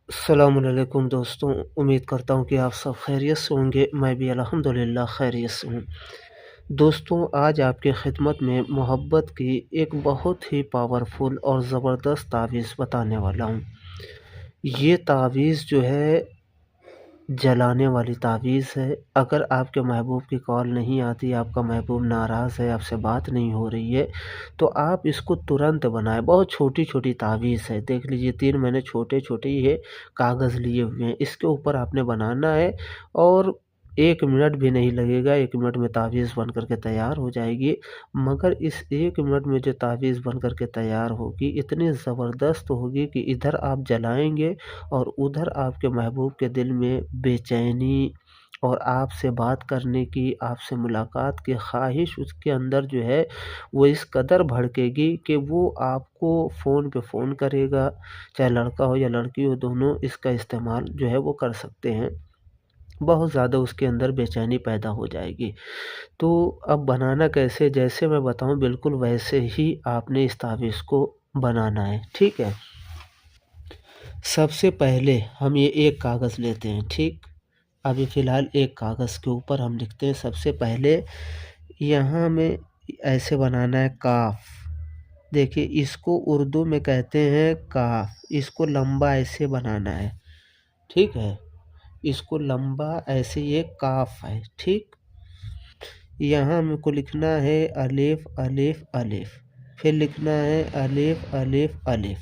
अस्सलामुअलैकुम दोस्तों, उम्मीद करता हूँ कि आप सब खैरियत से होंगे। मैं भी अल्हम्दुलिल्लाह खैरियत से हूँ। दोस्तों, आज आपकी खिदमत में मोहब्बत की एक बहुत ही पावरफुल और ज़बरदस्त तावीज़ बताने वाला हूँ। ये तावीज़ जो है जलाने वाली तावीज़ है। अगर आपके महबूब की कॉल नहीं आती, आपका महबूब नाराज़ है, आपसे बात नहीं हो रही है, तो आप इसको तुरंत बनाएँ। बहुत छोटी-छोटी तावीज़ है। देख लीजिए 3 मैंने छोटे-छोटे ये कागज़ लिए हुए हैं। इसके ऊपर आपने बनाना है और 1 मिनट भी नहीं लगेगा। 1 मिनट में तावीज़ बन कर के तैयार हो जाएगी। मगर इस 1 मिनट में जो तावीज़ बन कर के तैयार होगी, इतनी ज़बरदस्त होगी कि इधर आप जलाएँगे और उधर आपके महबूब के दिल में बेचैनी और आपसे बात करने की, आपसे मुलाकात की ख़्वाहिश उसके अंदर जो है वो इस कदर भड़केगी कि वो आपको फ़ोन पे फ़ोन करेगा, चाहे लड़का हो या लड़की हो, दोनों इसका इस्तेमाल जो है वो कर सकते हैं। बहुत ज़्यादा उसके अंदर बेचैनी पैदा हो जाएगी। तो अब बनाना कैसे, जैसे मैं बताऊँ बिल्कुल वैसे ही आपने इस तावीज़ को बनाना है, ठीक है? सबसे पहले हम ये एक कागज़ लेते हैं, ठीक? अभी फ़िलहाल एक कागज़ के ऊपर हम लिखते हैं सबसे पहले यहाँ हमें ऐसे बनाना है काफ़। देखिए इसको उर्दू में कहते हैं काफ़, इसको लंबा ऐसे बनाना है, ठीक है? इसको लंबा ऐसे ये काफ़ है, ठीक? यहाँ हमको लिखना है अलिफ, अलिफ, अलिफ, फिर लिखना है अलिफ, अलिफ, अलिफ,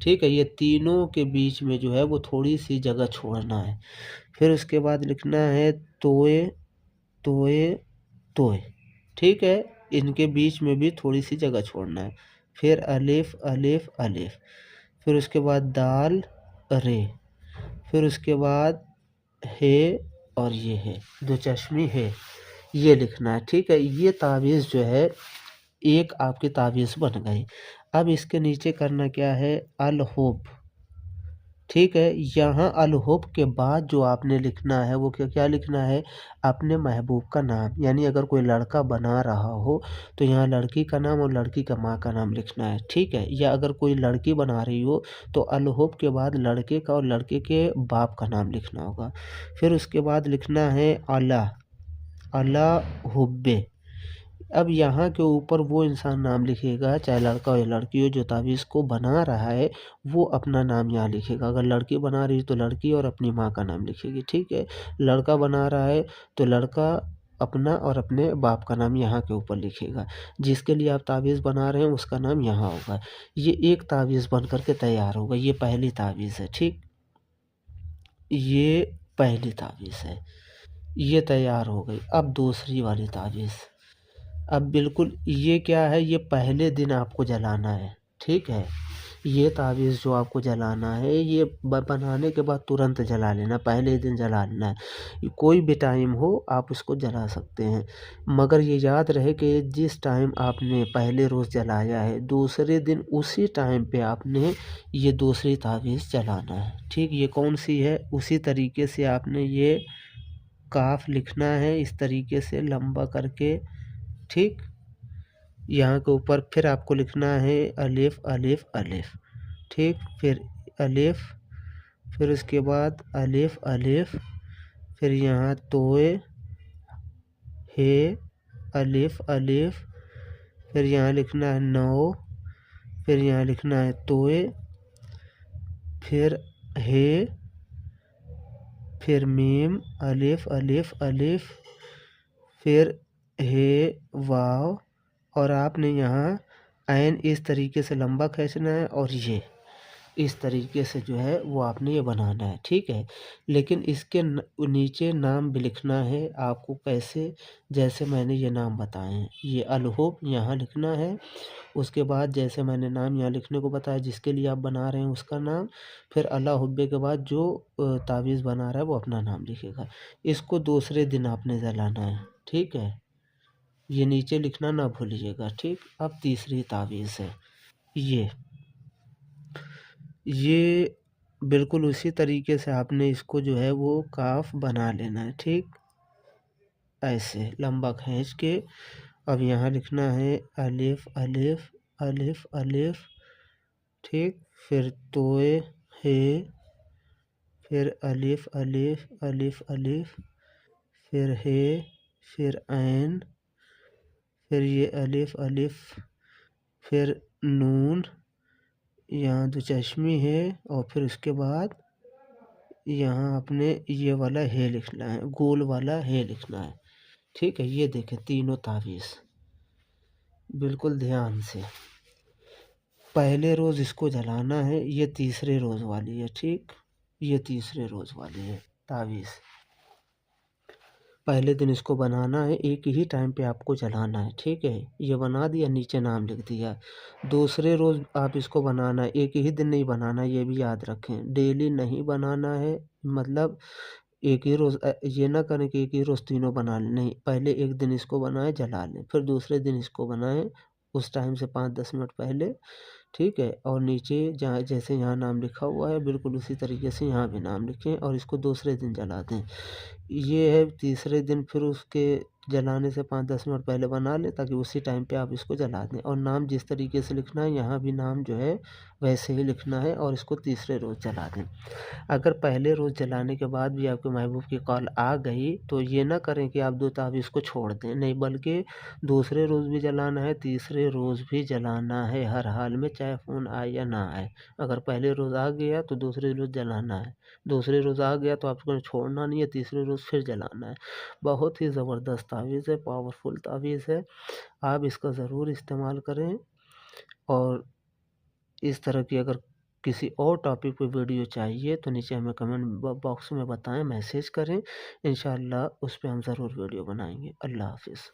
ठीक है? ये तीनों के बीच में जो है वो थोड़ी-सी जगह छोड़ना है। फिर उसके बाद लिखना है तोए, तोए, तोए, ठीक है? इनके बीच में भी थोड़ी-सी जगह छोड़ना है। फिर अलिफ, अलिफ, अलिफ, फिर उसके बाद दाल, रे, फिर उसके बाद हे और ये है, दो चश्मी है, ये लिखना है, ठीक है? ये तावीज़ जो है एक आपकी तावीज़ बन गई। अब इसके नीचे करना क्या है, अल हुब, ठीक है? यहाँ अल हुब के बाद जो आपने लिखना है वो क्या लिखना है, अपने महबूब का नाम। यानी अगर कोई लड़का बना रहा हो तो यहाँ लड़की का नाम और लड़की का माँ का नाम लिखना है, ठीक है? या अगर कोई लड़की बना रही हो तो अल हुब के बाद लड़के का और लड़के के बाप का नाम लिखना होगा। फिर उसके बाद लिखना है अला, अला हुब्बे। अब यहाँ के ऊपर वो इंसान नाम लिखेगा, चाहे लड़का हो या लड़की हो, जो तावीज़ को बना रहा है, वो अपना नाम यहाँ लिखेगा। अगर लड़की बना रही है तो लड़की और अपनी माँ का नाम लिखेगी, ठीक है? लड़का बना रहा है तो लड़का अपना और अपने बाप का नाम यहाँ के ऊपर लिखेगा। जिसके लिए आप तावीज़ बना रहे हैं उसका नाम यहाँ होगा। ये एक तावीज़ बन कर के तैयार होगा। ये पहली तावीज़ है, ठीक? ये पहली तावीज़ है। ये तैयार हो गई। अब दूसरी वाली तावीज़। अब बिल्कुल ये क्या है, ये पहले दिन आपको जलाना है, ठीक है? ये तावीज़ जो आपको जलाना है ये बनाने के बाद तुरंत जला लेना, पहले ही दिन जला लेना है। कोई भी टाइम हो आप उसको जला सकते हैं, मगर ये याद रहे कि जिस टाइम आपने पहले रोज़ जलाया है, दूसरे दिन उसी टाइम पे आपने ये दूसरी तावीज़ जलाना है, ठीक? ये कौन सी है, उसी तरीके से आपने ये काफ लिखना है, इस तरीके से लंबा करके, ठीक? यहाँ के ऊपर फिर आपको लिखना है अलिफ, अलिफ, अलिफ, ठीक? फिर अलिफ, फिर उसके बाद अलिफ, अलिफ, फिर यहाँ तोए, हे, अलिफ, अलिफ, फिर यहाँ लिखना है नौ, फिर यहाँ लिखना है तोए, फिर हे, फिर मीम, अलिफ, अलिफ, अलिफ, फिर हे, वाव, और आपने यहाँ ऐन इस तरीके से लंबा खींचना है और ये इस तरीके से जो है वो आपने ये बनाना है, ठीक है? लेकिन इसके नीचे नाम भी लिखना है आपको, कैसे, जैसे मैंने ये नाम बताए हैं। ये अलहुब यहाँ लिखना है, उसके बाद जैसे मैंने नाम यहाँ लिखने को बताया जिसके लिए आप बना रहे हैं उसका नाम, फिर अला हुब्बे के बाद जो तावीज़ बना रहा है वो अपना नाम लिखेगा। इसको दूसरे दिन आपने जलाना है, ठीक है? ये नीचे लिखना ना भूलिएगा, ठीक? अब तीसरी तावीज़ है ये। ये बिल्कुल उसी तरीके से आपने इसको जो है वो काफ बना लेना है, ठीक? ऐसे लंबा खींच के अब यहाँ लिखना है अलिफ, अलिफ, अलिफ, अलिफ, ठीक? फिर तोए, हे, फिर अलिफ अलिफ अलिफ अलिफ, फिर हे, फिर ऐन, फिर ये अलिफ अलिफ, फिर नून, यहाँ दो चश्मी है, और फिर उसके बाद यहाँ अपने ये वाला हे लिखना है, गोल वाला हे लिखना है। ठीक है, ये देखें तीनों तावीज़ बिल्कुल ध्यान से। पहले रोज़ इसको जलाना है, ये तीसरे रोज़ वाली है। ठीक, ये तीसरे रोज़ वाली है तावीज़। पहले दिन इसको बनाना है, एक ही टाइम पे आपको जलाना है। ठीक है, ये बना दिया, नीचे नाम लिख दिया। दूसरे रोज़ आप इसको बनाना है, एक ही दिन नहीं बनाना, ये भी याद रखें। डेली नहीं बनाना है, मतलब एक ही रोज़ ये ना करें कि एक ही रोज़ तीनों बना लें, नहीं। पहले एक दिन इसको बनाएं, जला लें, फिर दूसरे दिन इसको बनाएं उस टाइम से 5-10 मिनट पहले। ठीक है, और नीचे जहाँ जैसे यहाँ नाम लिखा हुआ है बिल्कुल उसी तरीके से यहाँ भी नाम लिखें और इसको दूसरे दिन जला दें। ये है तीसरे दिन, फिर उसके जलाने से 5-10 मिनट पहले बना लें ताकि उसी टाइम पे आप इसको जला दें। और नाम जिस तरीके से लिखना है यहाँ भी नाम जो है वैसे ही लिखना है और इसको तीसरे रोज़ जला दें। अगर पहले रोज़ जलाने के बाद भी आपके महबूब की कॉल आ गई तो ये ना करें कि आप 2 तावीज़ को छोड़ दें, नहीं, बल्कि दूसरे रोज़ भी जलाना है, तीसरे रोज़ भी जलाना है, हर हाल में, चाहे फ़ोन आए या ना आए। अगर पहले रोज़ आ गया तो दूसरे रोज़ जलाना है, दूसरे रोज़ आ गया तो आपको छोड़ना नहीं है, तीसरे रोज़ फिर जलाना है। बहुत ही ज़बरदस्त तावीज़ है, पावरफुल तावीज़ है। आप इसका ज़रूर इस्तेमाल करें। और इस तरह की अगर किसी और टॉपिक पे वीडियो चाहिए तो नीचे हमें कमेंट बॉक्स में बताएं, मैसेज करें। इंशाअल्लाह उस पे हम ज़रूर वीडियो बनाएंगे। अल्लाह हाफ़िज़।